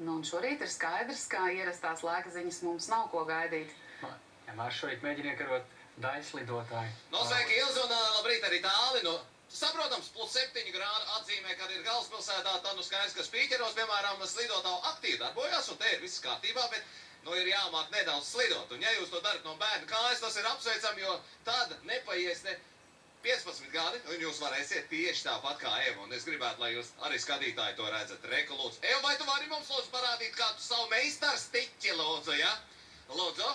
Nu, un šorīt ir skaidrs, ka ierastās laika ziņas mums nav ko gaidīt. Ja mēs šorīt mēģinām iekarot daļslidotāju. No, sveiki, Ilzi, un labrīt arī tāli. Nu, saprotams, +7 grādi atzīmē, kad ir galvaspilsētā, tad nu skaidrs, ka spīķeros, piemēram, slidotāju aktīvi darbojas, un te ir viss kārtībā, bet nu ir jāmāk nedaudz slidot. Un ja jūs to darat no bērnu kājas, tas ir apsveicam, jo tad nepaies ne 15 gadi, un jūs varēsiet tieši tāpat kā Eva. Un es gribētu, lai jūs arī skatītāji to redzat. Reku, lūdzu. Eva, vai tu vari mums lūdzu parādīt kādu savu meistarstiķi, lūdzu, ja? Lūdzu.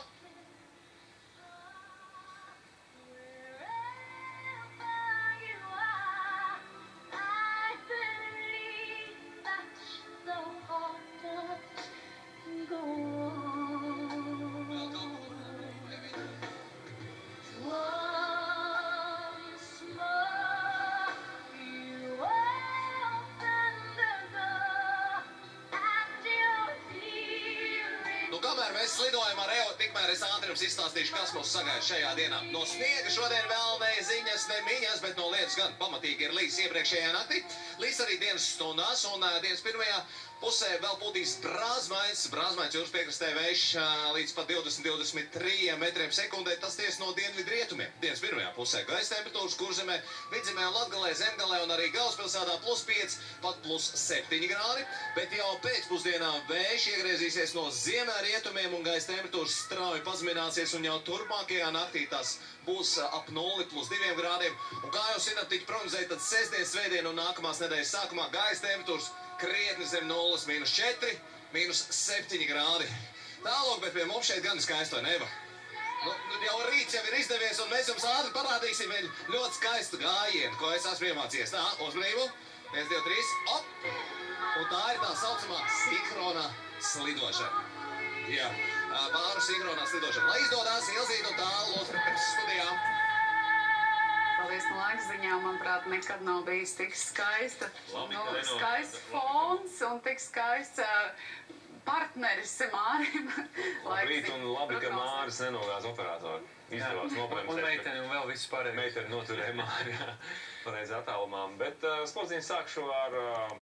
Kamēr mēs slidojam ar Evu, tikmēr es ātri jums izstāstīšu, kas mūs sagaida šajā dienā. No sniega šodien vēl ne ziņas, ne miņas, bet no lietas gan pamatīgi ir līs iepriekšējā naktī. Līs arī dienas stundās, un dienas pirmajā pusē vēl pūtīs brāzmains jūras piekrastē vējš līdz pat 20–23 metriem sekundē, tas ties no dienvidu rietumiem. Dienas pirmajā pusē gaisa temperatūras Kurzemē, Vidzemē un Latgalē, Zemgalē un arī galvaspilsētā +5, pat +7 grādi, bet jau pēcpusdienā vējš iegriezīsies no ziemeļrietumiem un gaisa temperatūras strauji pazemināsies, un jau turpmākajā naktī tas būs ap 0 +2 grādiem. Un kā jau sinaptiķi prognozēja, tad sestdien, svētdien un nākamās nedēļas sākumā gaisa temperatūras krietni zem 0, -4, -7 grādi. Tālāk, bet pie mums šeit gan skaisto Eva. Nu, jau rīts jau ir izdevies, un mēs jums ātri parādīsim ļoti skaistu gājienu, ko es esmu iemācījies. Tā, uzmanību. 1, 2, 3, op! Un tā ir tā saucamā sinhronā slidošana. Jā, pāru sinhronā slidošana. Lai izdodās Ilzīti un tālu uz studijām. Paldies, no laika ziņām, manuprāt, nekad nav bijis tik skaista. Skaists fons un tik skaists partneris Mārim. Labrīt, un labi, ka Māris nenogāz operatoru. Izdevās noprēmēt. Un meiteni un vēl viss pārējais. Meiteni noturēja Māri pareizi attālumā. Bet sportziņas sākšu ar